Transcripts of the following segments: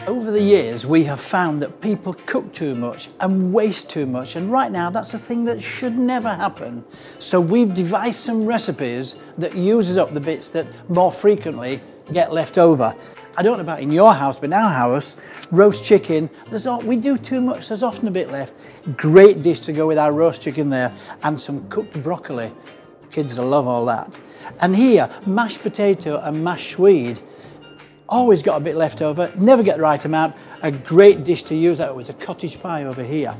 Over the years, we have found that people cook too much and waste too much, and right now that's a thing that should never happen. So we've devised some recipes that uses up the bits that more frequently get left over. I don't know about in your house, but in our house, roast chicken, we do too much, there's often a bit left. Great dish to go with our roast chicken there, and some cooked broccoli. Kids will love all that. And here, mashed potato and mashed swede. Always got a bit left over, never get the right amount. A great dish to use that with a cottage pie over here.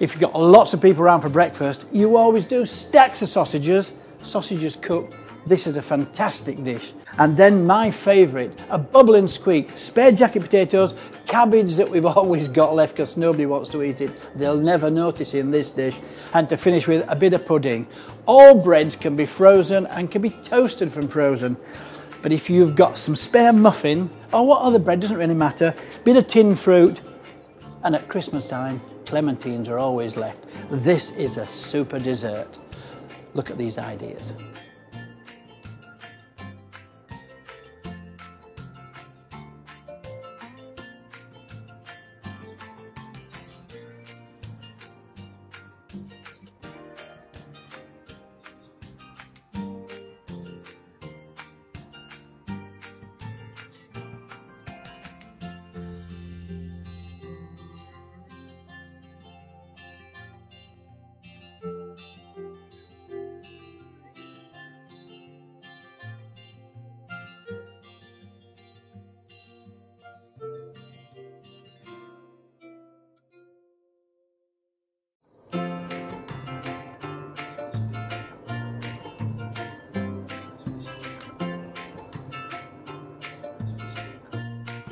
If you've got lots of people around for breakfast, you always do stacks of sausages. Sausages cooked. This is a fantastic dish. And then my favourite, a bubble and squeak, spare jacket potatoes, cabbage that we've always got left because nobody wants to eat it. They'll never notice in this dish. And to finish with a bit of pudding. All breads can be frozen and can be toasted from frozen. But if you've got some spare muffin, or what other bread, doesn't really matter, bit of tin fruit, and at Christmas time, clementines are always left. This is a super dessert. Look at these ideas.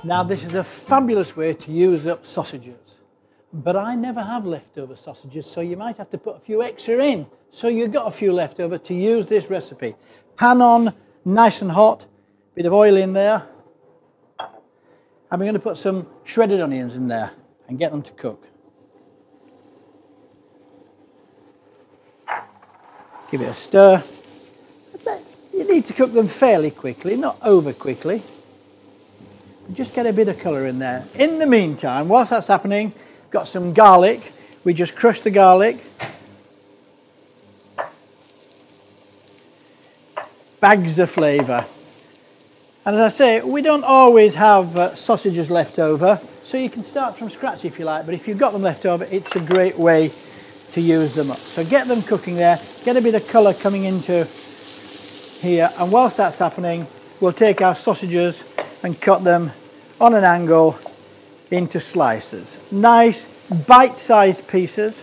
Now this is a fabulous way to use up sausages, but I never have leftover sausages, so you might have to put a few extra in. So you've got a few left over to use this recipe. Pan on, nice and hot, bit of oil in there, and we're going to put some shredded onions in there and get them to cook. Give it a stir. You need to cook them fairly quickly, not over quickly. Just get a bit of colour in there. In the meantime, whilst that's happening, got some garlic. We just crush the garlic. Bags of flavour. And as I say, we don't always have sausages left over, so you can start from scratch if you like, but if you've got them left over, it's a great way to use them up. So get them cooking there, get a bit of colour coming into here, and whilst that's happening, we'll take our sausages and cut them on an angle into slices. Nice bite-sized pieces.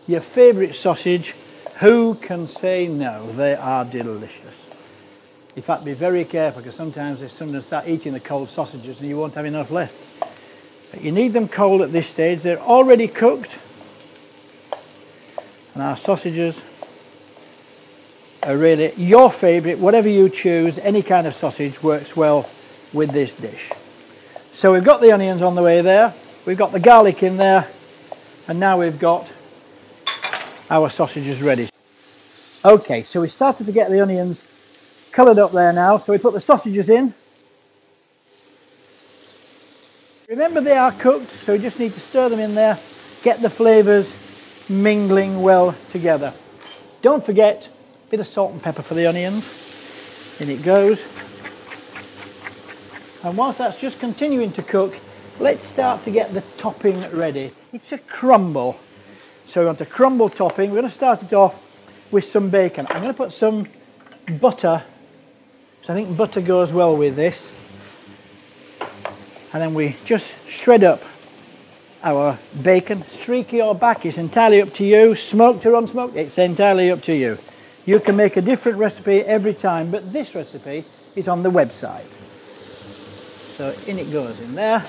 Your favourite sausage, who can say no? They are delicious. In fact, be very careful because sometimes if someone start eating the cold sausages and you won't have enough left. But you need them cold at this stage. They're already cooked. And our sausages are really your favourite. Whatever you choose, any kind of sausage works well with this dish. So we've got the onions on the way there, we've got the garlic in there, and now we've got our sausages ready. Okay, so we started to get the onions coloured up there now, so we put the sausages in. Remember they are cooked, so we just need to stir them in there, get the flavours mingling well together. Don't forget a bit of salt and pepper for the onions. In it goes. And whilst that's just continuing to cook, let's start to get the topping ready. It's a crumble. So we want a crumble topping. We're going to start it off with some bacon. I'm going to put some butter, so I think butter goes well with this. And then we just shred up our bacon. Streaky or back, it's entirely up to you. Smoked or unsmoked, it's entirely up to you. You can make a different recipe every time, but this recipe is on the website. So in it goes in there,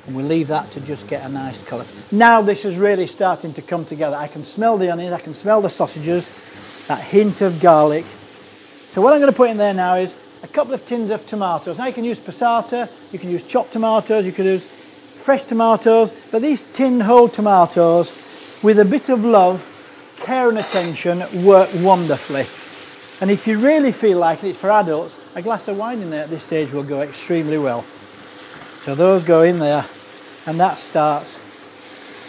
and we'll leave that to just get a nice colour. Now this is really starting to come together. I can smell the onions, I can smell the sausages, that hint of garlic. So what I'm going to put in there now is a couple of tins of tomatoes. Now you can use passata, you can use chopped tomatoes, you can use fresh tomatoes, but these tin whole tomatoes, with a bit of love, care and attention, work wonderfully. And if you really feel like it for adults, a glass of wine in there at this stage will go extremely well. So those go in there and that starts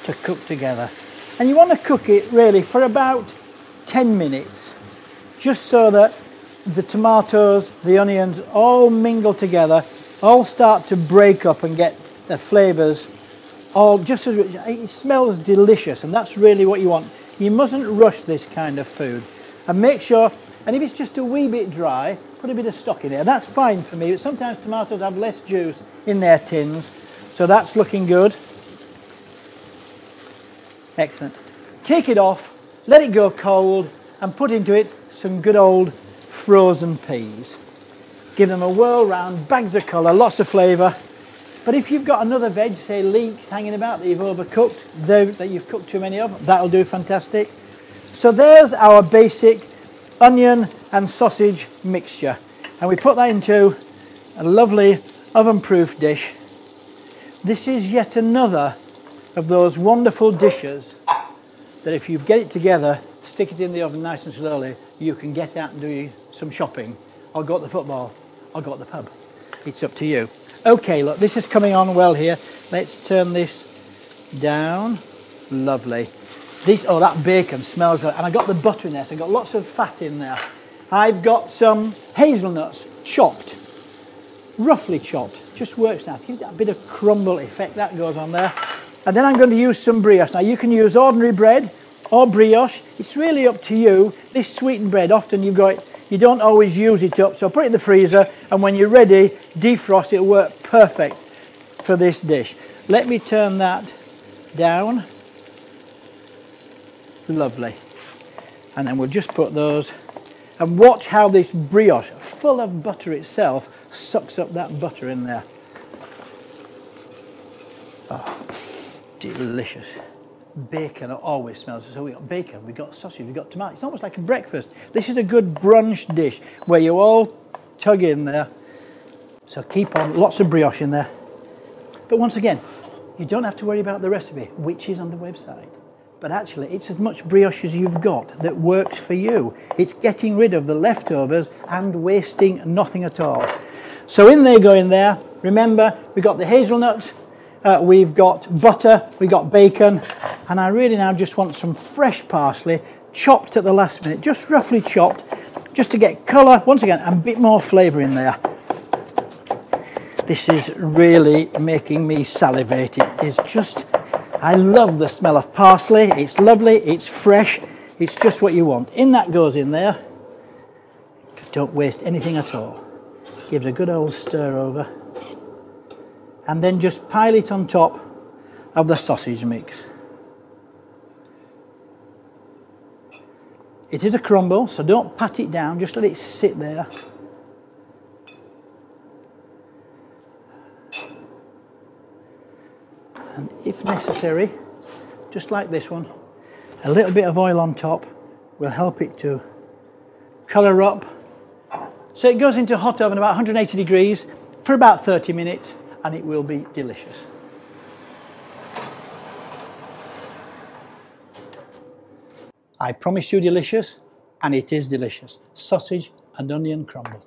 to cook together. And you want to cook it really for about 10 minutes, just so that the tomatoes, the onions all mingle together, all start to break up and get their flavours all just as rich. It smells delicious, and that's really what you want. You mustn't rush this kind of food. And make sure, and if it's just a wee bit dry, put a bit of stock in there. That's fine for me, but sometimes tomatoes have less juice in their tins, so that's looking good. Excellent. Take it off, let it go cold, and put into it some good old frozen peas. Give them a whirl round, bags of colour, lots of flavour. But if you've got another veg, say leeks hanging about that you've overcooked, that you've cooked too many of, that'll do fantastic. So there's our basic onion and sausage mixture. And we put that into a lovely oven-proof dish. This is yet another of those wonderful dishes that if you get it together, stick it in the oven nice and slowly, you can get out and do some shopping, or go to the football, or go to the pub. It's up to you. Okay, look, this is coming on well here. Let's turn this down. Lovely. Oh, that bacon smells good. And I got the butter in there, so I've got lots of fat in there. I've got some hazelnuts chopped, roughly chopped, just works nice. Give it that bit of crumble effect that goes on there. And then I'm going to use some brioche. Now you can use ordinary bread or brioche. It's really up to you. This sweetened bread, often you don't always use it up, so put it in the freezer, and when you're ready, defrost. It'll work perfect for this dish. Let me turn that down. Lovely. And then we'll just put those, and watch how this brioche, full of butter itself, sucks up that butter in there. Oh, delicious. Bacon always smells. So we've got bacon, we've got sausage, we've got tomato. It's almost like a breakfast. This is a good brunch dish where you all tug in there. So keep on, lots of brioche in there. But once again, you don't have to worry about the recipe, which is on the website. But actually, it's as much brioche as you've got that works for you. It's getting rid of the leftovers and wasting nothing at all. So in there. Remember, we've got the hazelnuts, we've got butter, we've got bacon, and I really now just want some fresh parsley, chopped at the last minute, just roughly chopped, just to get colour, once again, and a bit more flavour in there. This is really making me salivate. It is just, I love the smell of parsley. It's lovely, it's fresh, it's just what you want. In that goes in there. Don't waste anything at all. Gives a good old stir over. And then just pile it on top of the sausage mix. It is a crumble, so don't pat it down, just let it sit there. And if necessary, just like this one, a little bit of oil on top will help it to colour up. So it goes into hot oven about 180 degrees for about 30 minutes, and it will be delicious. I promise you delicious, and it is delicious. Sausage and onion crumble.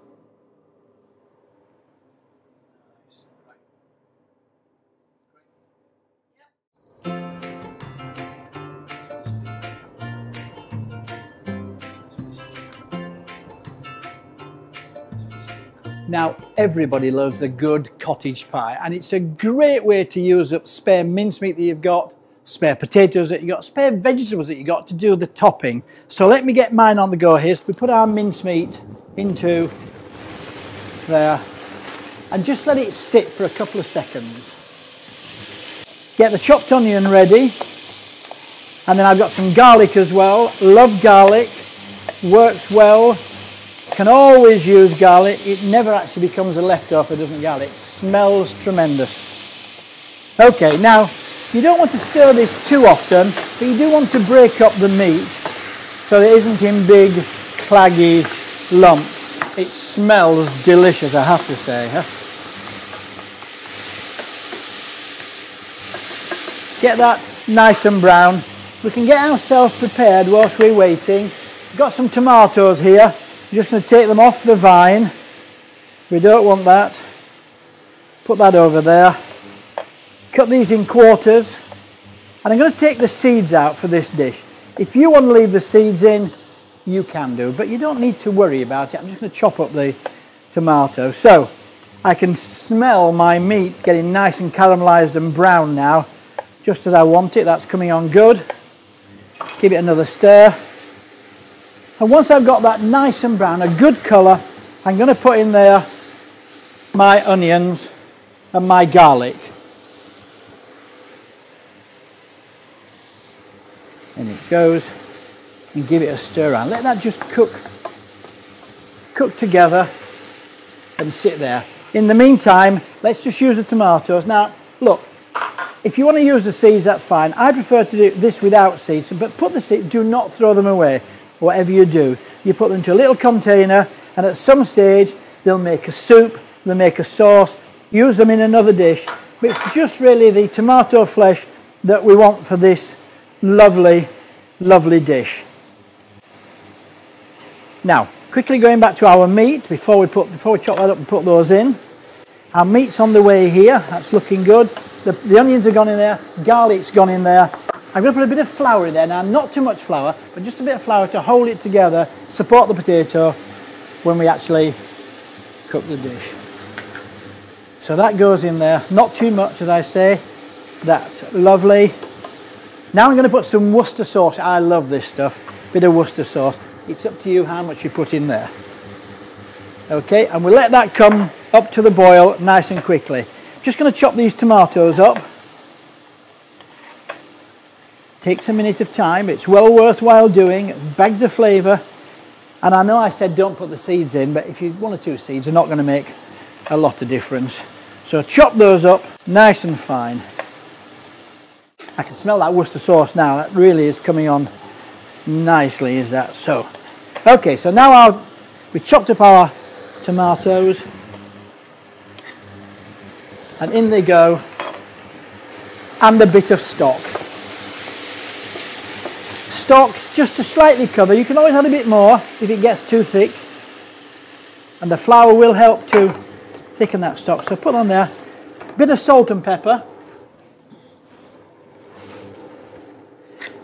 Now, everybody loves a good cottage pie, and it's a great way to use up spare mincemeat that you've got, spare potatoes that you've got, spare vegetables that you've got to do the topping. So let me get mine on the go here. So we put our mincemeat into there and just let it sit for a couple of seconds. Get the chopped onion ready, and then I've got some garlic as well. Love garlic, works well. Can always use garlic. It never actually becomes a leftover if it doesn't garlic. Smells tremendous. Okay, now you don't want to stir this too often, but you do want to break up the meat so it isn't in big, claggy lumps. It smells delicious, I have to say. Huh? Get that nice and brown. We can get ourselves prepared whilst we're waiting. We've got some tomatoes here. I'm just going to take them off the vine. We don't want that. Put that over there. Cut these in quarters. And I'm going to take the seeds out for this dish. If you want to leave the seeds in, you can do, but you don't need to worry about it. I'm just going to chop up the tomato. So I can smell my meat getting nice and caramelized and brown now, just as I want it. That's coming on good. Give it another stir. And once I've got that nice and brown, a good colour, I'm going to put in there my onions and my garlic. And it goes, and give it a stir around. Let that just cook together and sit there. In the meantime, let's just use the tomatoes. Now, look, if you want to use the seeds, that's fine. I prefer to do this without seeds, but put the seeds, do not throw them away. Whatever you do, you put them into a little container, and at some stage, they'll make a soup, they'll make a sauce, use them in another dish. But it's just really the tomato flesh that we want for this lovely, lovely dish. Now, quickly going back to our meat, before we chop that up and put those in. Our meat's on the way here, that's looking good. The onions have gone in there, garlic's gone in there. I'm going to put a bit of flour in there now, not too much flour, but just a bit of flour to hold it together, support the potato when we actually cook the dish. So that goes in there, not too much as I say, that's lovely. Now I'm going to put some Worcester sauce. I love this stuff, bit of Worcester sauce. It's up to you how much you put in there. Okay, and we'll let that come up to the boil nice and quickly. Just going to chop these tomatoes up. Takes a minute of time, it's well worthwhile doing, bags of flavour. And I know I said don't put the seeds in, but if you 1 or 2 seeds are not going to make a lot of difference. So chop those up nice and fine. I can smell that Worcester sauce now, that really is coming on nicely, is that so? Okay, so now we've chopped up our tomatoes, and in they go, and a bit of stock. Stock just to slightly cover. You can always add a bit more if it gets too thick, and the flour will help to thicken that stock. So put on there a bit of salt and pepper,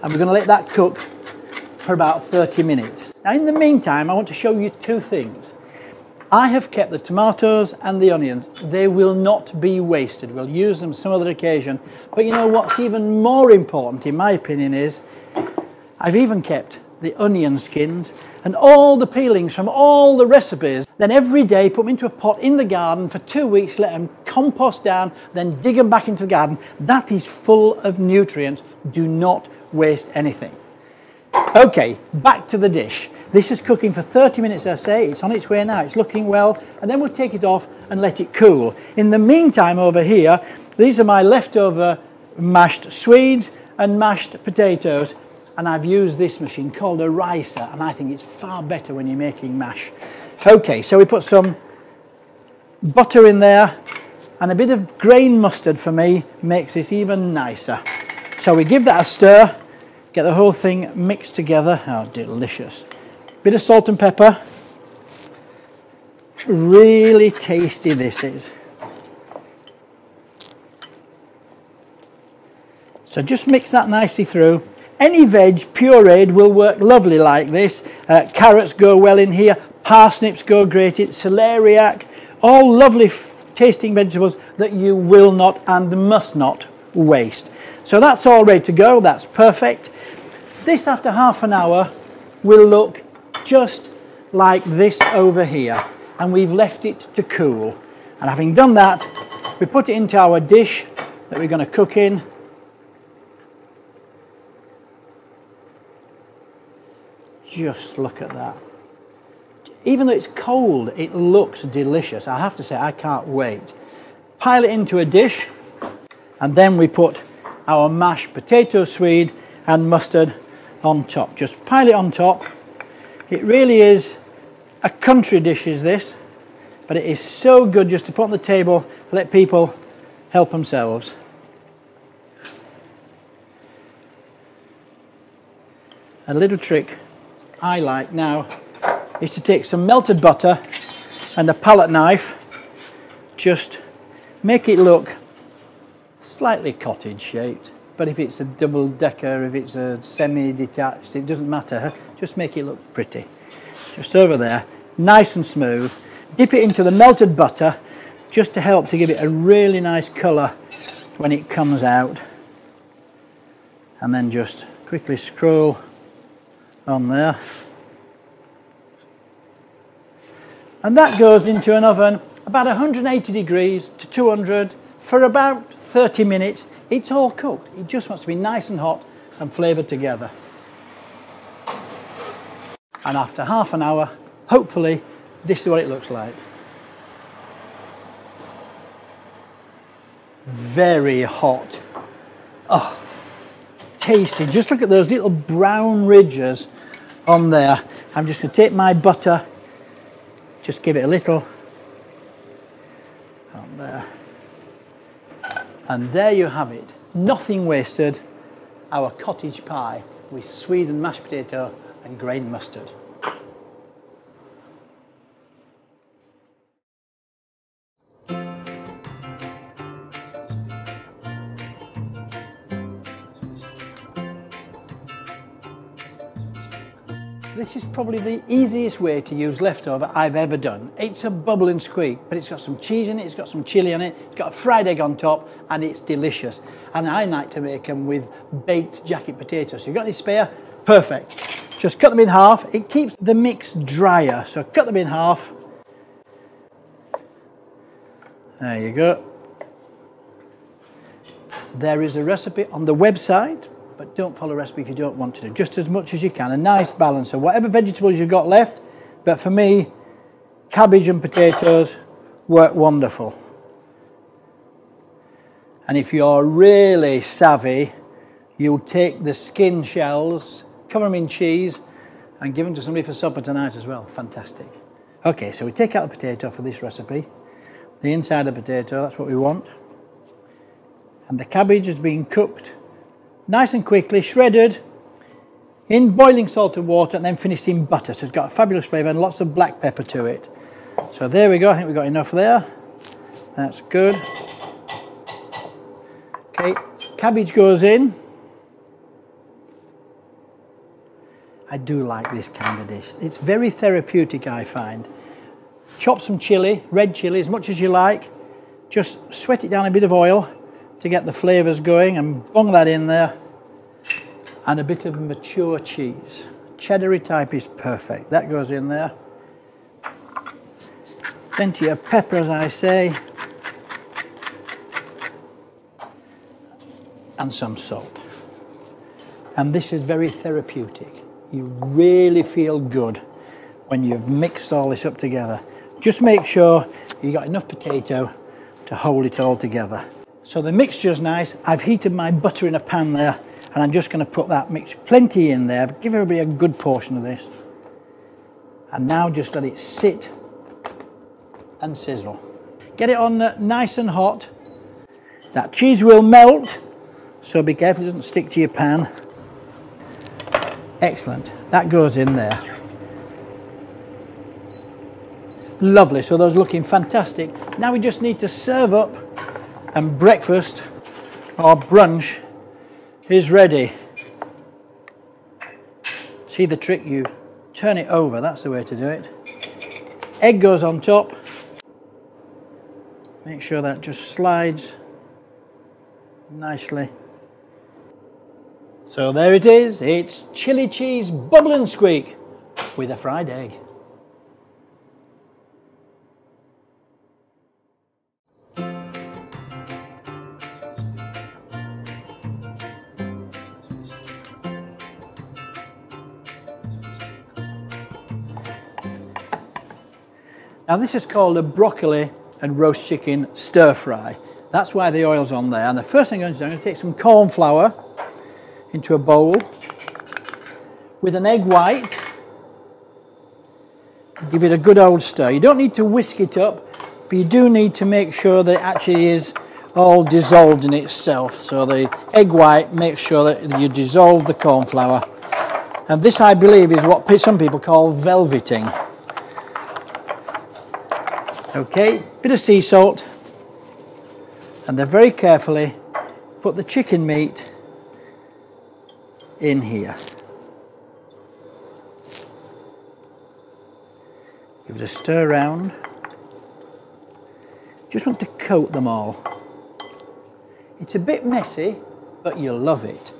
and we're going to let that cook for about 30 minutes. Now in the meantime, I want to show you 2 things. I have kept the tomatoes and the onions. They will not be wasted. We'll use them some other occasion. But you know what's even more important, in my opinion, is I've even kept the onion skins and all the peelings from all the recipes. Then every day put them into a pot in the garden for 2 weeks, let them compost down, then dig them back into the garden. That is full of nutrients. Do not waste anything. Okay, back to the dish. This is cooking for 30 minutes, I say. It's on its way now. It's looking well. And then we'll take it off and let it cool. In the meantime, over here, these are my leftover mashed Swedes and mashed potatoes. And I've used this machine called a ricer, and I think it's far better when you're making mash. Okay, so we put some butter in there, and a bit of grain mustard for me makes this even nicer. So we give that a stir, get the whole thing mixed together. Oh, delicious. Bit of salt and pepper. Really tasty this is. So just mix that nicely through. Any veg pureed will work lovely like this. Carrots go well in here, parsnips go great in, celeriac, all lovely tasting vegetables that you will not and must not waste. So that's all ready to go, that's perfect. This after half an hour will look just like this over here, and we've left it to cool. And having done that, we put it into our dish that we're going to cook in. Just look at that. Even though it's cold, it looks delicious. I have to say, I can't wait. Pile it into a dish, and then we put our mashed potato swede and mustard on top. Just pile it on top. It really is a country dish, is this, but it is so good just to put on the table, let people help themselves. A little trick I like now is to take some melted butter and a palette knife, just Make it look slightly cottage shaped, but if it's a double decker, if it's a semi-detached, it doesn't matter. Just make it look pretty. Just over there, nice and smooth. Dip it into the melted butter just to help to give it a really nice colour when it comes out. And then just quickly scroll on there. And that goes into an oven about 180 degrees to 200 for about 30 minutes. It's all cooked. It just wants to be nice and hot and flavoured together. And after half an hour, hopefully, this is what it looks like. Very hot. Oh, tasty. Just look at those little brown ridges on there. I'm just going to take my butter, just give it a little on there. And there you have it. Nothing wasted. Our cottage pie with Sweden mashed potato and grain mustard. This is probably the easiest way to use leftover I've ever done. It's a bubble and squeak, but it's got some cheese in it, it's got some chilli on it, it's got a fried egg on top, and it's delicious. And I like to make them with baked jacket potatoes. So you've got any spare? Perfect. Just cut them in half. It keeps the mix drier, so cut them in half. There you go. There is a recipe on the website, but don't follow a recipe if you don't want to do. Just as much as you can, a nice balance of whatever vegetables you've got left. But for me, cabbage and potatoes work wonderful. And if you're really savvy, you'll take the skin shells, cover them in cheese, and give them to somebody for supper tonight as well. Fantastic. Okay, so we take out the potato for this recipe. The inside of the potato, that's what we want. And the cabbage has been cooked nice and quickly, shredded in boiling salted water and then finished in butter. So it's got a fabulous flavour and lots of black pepper to it. So there we go, I think we've got enough there. That's good. Okay, cabbage goes in. I do like this kind of dish. It's very therapeutic, I find. Chop some chilli, red chilli, as much as you like. Just sweat it down a bit of oil to get the flavours going and bung that in there. And a bit of mature cheese. Cheddar type is perfect. That goes in there. Plenty of pepper, as I say. And some salt. And this is very therapeutic. You really feel good when you've mixed all this up together. Just make sure you got enough potato to hold it all together. So the mixture's nice. I've heated my butter in a pan there, and I'm just going to put that mix plenty in there. Give everybody a good portion of this. And now just let it sit and sizzle. Get it on nice and hot. That cheese will melt, so be careful it doesn't stick to your pan. Excellent. That goes in there. Lovely. So those are looking fantastic. Now we just need to serve up, and breakfast or brunch is ready. See the trick? You turn it over. That's the way to do it. Egg goes on top. Make sure that just slides nicely. So there it is. It's chili cheese bubble and squeak with a fried egg. Now this is called a broccoli and roast chicken stir fry. That's why the oil's on there. And the first thing I'm going to do, I'm going to take some corn flour into a bowl with an egg white. Give it a good old stir. You don't need to whisk it up, but you do need to make sure that it actually is all dissolved in itself. So the egg white makes sure that you dissolve the corn flour. And this, I believe, is what some people call velveting. Okay, bit of sea salt. And then very carefully put the chicken meat in here. Give it a stir round. Just want to coat them all. It's a bit messy, but you'll love it.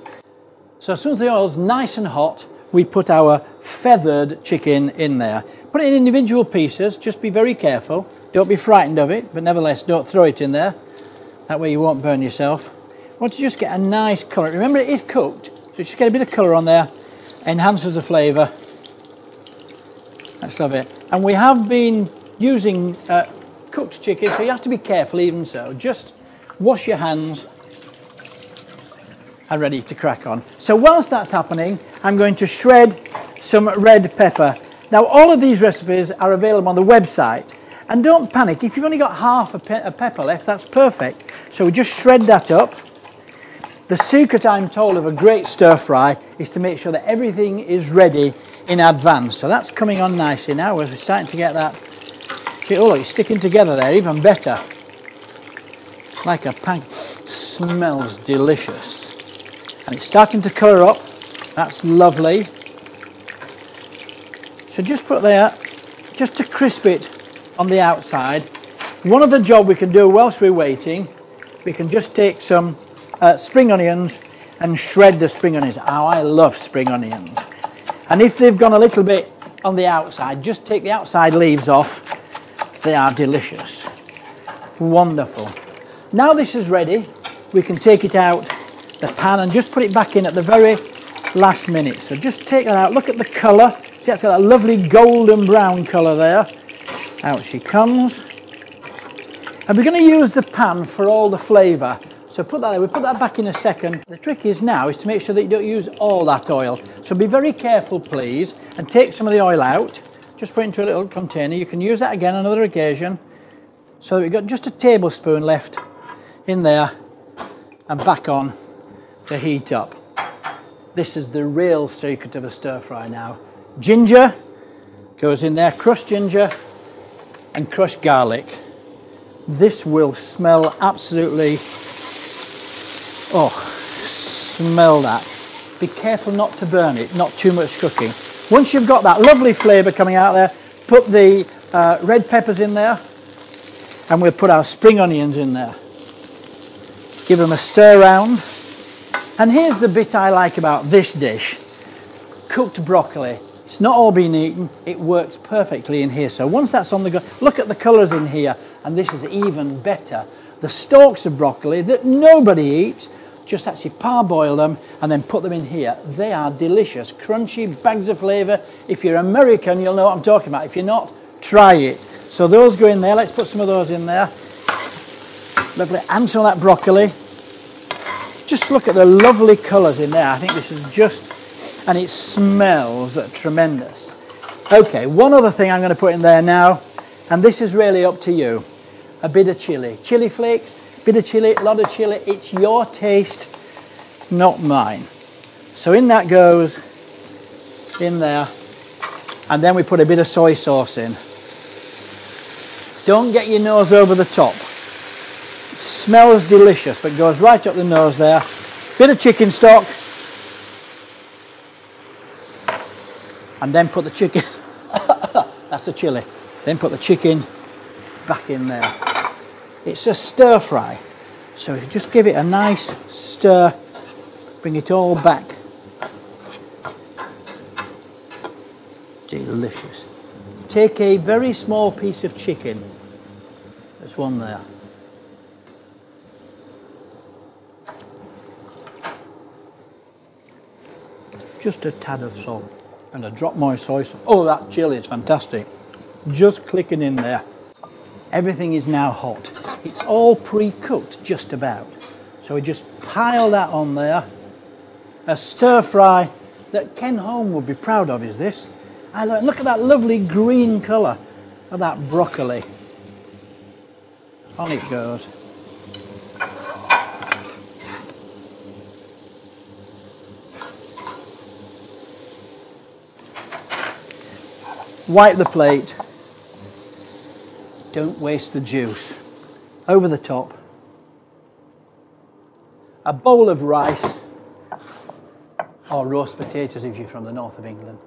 So as soon as the oil's nice and hot, we put our feathered chicken in there. Put it in individual pieces, just be very careful. Don't be frightened of it, but nevertheless don't throw it in there. That way you won't burn yourself. Want to just get a nice colour. Remember it is cooked, so just get a bit of colour on there. Enhances the flavour. Let's love it. And we have been using cooked chicken, so you have to be careful even so. Just wash your hands and ready to crack on. So whilst that's happening, I'm going to shred some red pepper. Now all of these recipes are available on the website, and don't panic, if you've only got half a pepper left, that's perfect. So we just shred that up. The secret, I'm told, of a great stir fry is to make sure that everything is ready in advance. So that's coming on nicely now as we're starting to get that. Oh look, it's sticking together there, even better. Like a pan. Smells delicious. And it's starting to colour up. That's lovely. So just put there, just to crisp it on the outside. One other job we can do whilst we're waiting, we can just take some spring onions and shred the spring onions. Oh, I love spring onions. And if they've gone a little bit on the outside, just take the outside leaves off. They are delicious. Wonderful. Now this is ready, we can take it out the pan and just put it back in at the very last minute. So just take that out, look at the colour. See, it's got that lovely golden brown colour there. Out she comes. And we're going to use the pan for all the flavour. So put that there, we'll put that back in a second. The trick is now is to make sure that you don't use all that oil. So be very careful please, and take some of the oil out. Just put it into a little container. You can use that again on another occasion. So that we've got just a tablespoon left in there and back on to heat up. This is the real secret of a stir fry now. Ginger goes in there, crushed ginger and crushed garlic. This will smell absolutely, oh, smell that. Be careful not to burn it, not too much cooking. Once you've got that lovely flavour coming out there, put the red peppers in there and we'll put our spring onions in there. Give them a stir round. And here's the bit I like about this dish. Cooked broccoli. It's not all been eaten, it works perfectly in here. So once that's on the go, look at the colours in here, and this is even better. The stalks of broccoli that nobody eats, just actually parboil them and then put them in here. They are delicious, crunchy bags of flavour. If you're American, you'll know what I'm talking about. If you're not, try it. So those go in there. Let's put some of those in there. Lovely. And some of that broccoli. Just look at the lovely colours in there. I think this is just, and it smells tremendous. Okay, one other thing I'm going to put in there now, and this is really up to you. A bit of chilli. Chilli flakes, bit of chilli, a lot of chilli. It's your taste, not mine. So in that goes, in there, and then we put a bit of soy sauce in. Don't get your nose over the top. It smells delicious, but goes right up the nose there. Bit of chicken stock. And then put the chicken, that's the chilli. Then put the chicken back in there. It's a stir fry. So you just give it a nice stir, bring it all back. Delicious. Take a very small piece of chicken. There's one there. Just a tad of salt and a drop more soy sauce. Oh, that chilli is fantastic. Just clicking in there. Everything is now hot. It's all pre-cooked, just about. So we just pile that on there. A stir fry that Ken Home would be proud of is this. Look at that lovely green colour of that broccoli. On it goes. Wipe the plate. Don't waste the juice. Over the top. a bowl of rice or roast potatoes if you're from the north of England.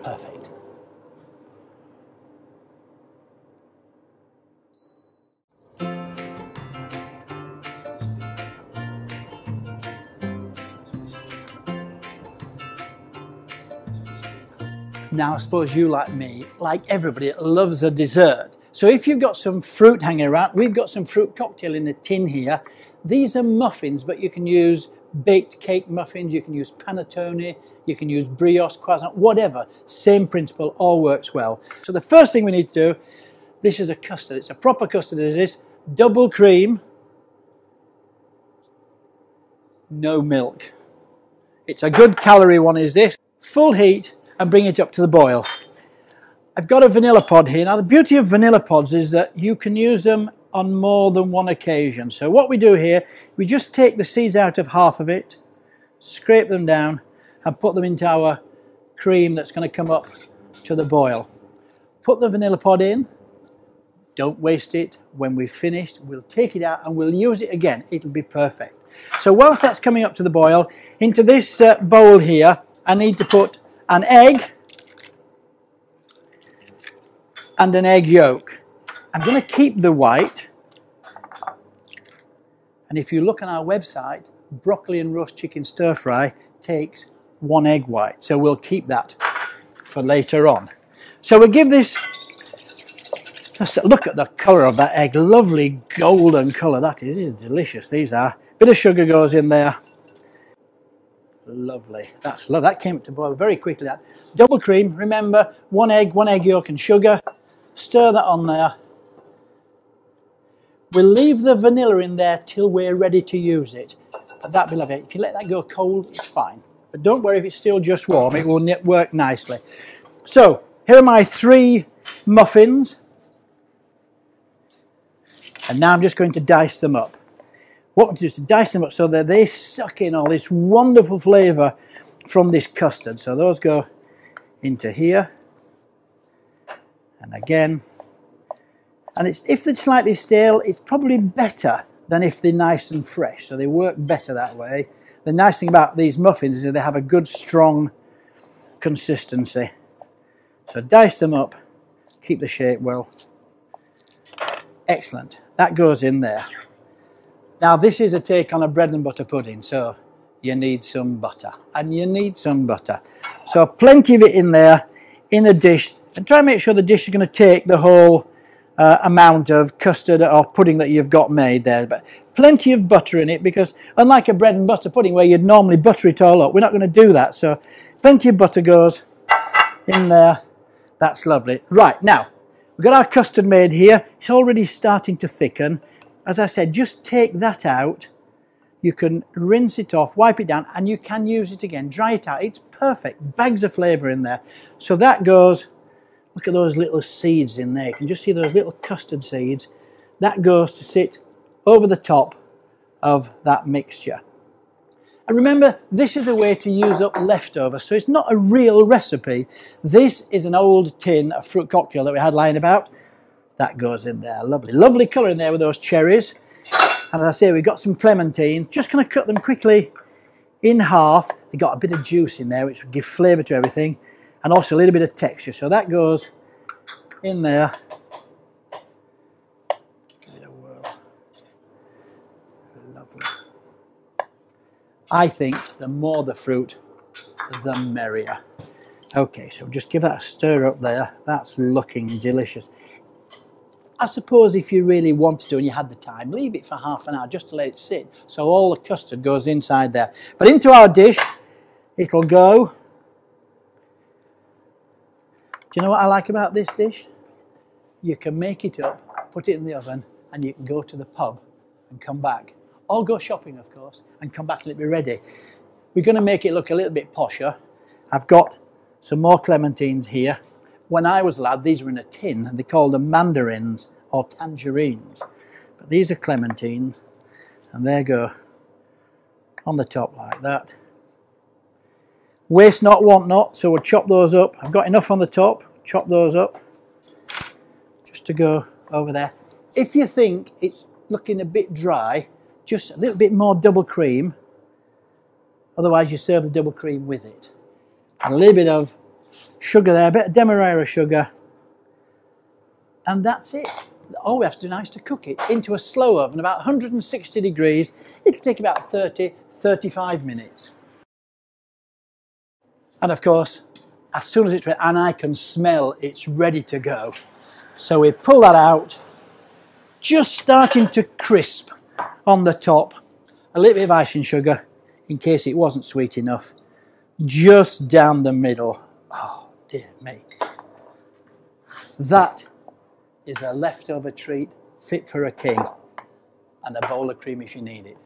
Perfect. Now, I suppose you, like me, like everybody, loves a dessert. So if you've got some fruit hanging around, we've got some fruit cocktail in a tin here. These are muffins, but you can use baked cake muffins, you can use panettone, you can use brioche, croissant, whatever. Same principle, all works well. So the first thing we need to do, this is a custard. It's a proper custard, it is. Double cream, no milk. It's a good calorie one, is this. Full heat, and bring it up to the boil. I've got a vanilla pod here. Now the beauty of vanilla pods is that you can use them on more than one occasion. So what we do here, we just take the seeds out of half of it, scrape them down and put them into our cream that's going to come up to the boil. Put the vanilla pod in, don't waste it. When we've finished, we'll take it out and we'll use it again. It'll be perfect. So whilst that's coming up to the boil, into this bowl here, I need to put an egg and an egg yolk. I'm going to keep the white, and if you look on our website, broccoli and roast chicken stir fry takes 1 egg white, so we'll keep that for later on. So we'll give this, look at the colour of that egg, lovely golden colour that is. It is delicious, these are. Bit of sugar goes in there. Lovely, that's lovely. That came to boil very quickly. That double cream, remember, 1 egg yolk and sugar. Stir that on there. We'll leave the vanilla in there till we're ready to use it. But that, beloved, if you let that go cold, it's fine. But don't worry if it's still just warm, it will work nicely. So here are my 3 muffins, and now I'm just going to dice them up. What we do is to dice them up so that they suck in all this wonderful flavour from this custard. So those go into here, and again. And if they're slightly stale, it's probably better than if they're nice and fresh. So they work better that way. The nice thing about these muffins is that they have a good strong consistency. So dice them up, keep the shape well. Excellent. That goes in there. Now this is a take on a bread and butter pudding, so you need some butter, and you need some butter. So plenty of it in there in a dish, and try and make sure the dish is going to take the whole amount of custard or pudding that you've got made there. But plenty of butter in it, because unlike a bread and butter pudding where you'd normally butter it all up, we're not going to do that. So plenty of butter goes in there. That's lovely. Right, now we've got our custard made here. It's already starting to thicken. As I said, just take that out. You can rinse it off, wipe it down, and you can use it again. Dry it out. It's perfect. Bags of flavour in there. So that goes, look at those little seeds in there. You can just see those little custard seeds. That goes to sit over the top of that mixture. And remember, this is a way to use up leftovers, so it's not a real recipe. This is an old tin of fruit cocktail that we had lying about. That goes in there. Lovely, lovely colour in there with those cherries. And as I say, we've got some clementine. Just going to cut them quickly in half. They've got a bit of juice in there, which will give flavour to everything, and also a little bit of texture. So that goes in there. Give it a whirl. Lovely. I think the more the fruit, the merrier. Okay, so just give that a stir up there. That's looking delicious. I suppose if you really wanted to and you had the time, leave it for half an hour just to let it sit, so all the custard goes inside there. But into our dish, it'll go. Do you know what I like about this dish? You can make it up, put it in the oven, and you can go to the pub and come back. Or go shopping, of course, and come back and it'll be ready. We're going to make it look a little bit posher. I've got some more clementines here. When I was a lad, these were in a tin, and they called them mandarins or tangerines. But these are clementines, and they go on the top like that. Waste not, want not, so we'll chop those up. I've got enough on the top, chop those up, just to go over there. If you think it's looking a bit dry, just a little bit more double cream. Otherwise you serve the double cream with it. And a little bit of sugar there, a bit of Demerara sugar. And that's it. All we have to do now is to cook it into a slow oven, about 160 degrees. It'll take about 30-35 minutes. And of course, as soon as it's ready, and I can smell it's ready to go. So we pull that out, just starting to crisp on the top. A little bit of icing sugar, in case it wasn't sweet enough. Just down the middle. Oh, dear me. That is a leftover treat fit for a king, and a bowl of cream if you need it.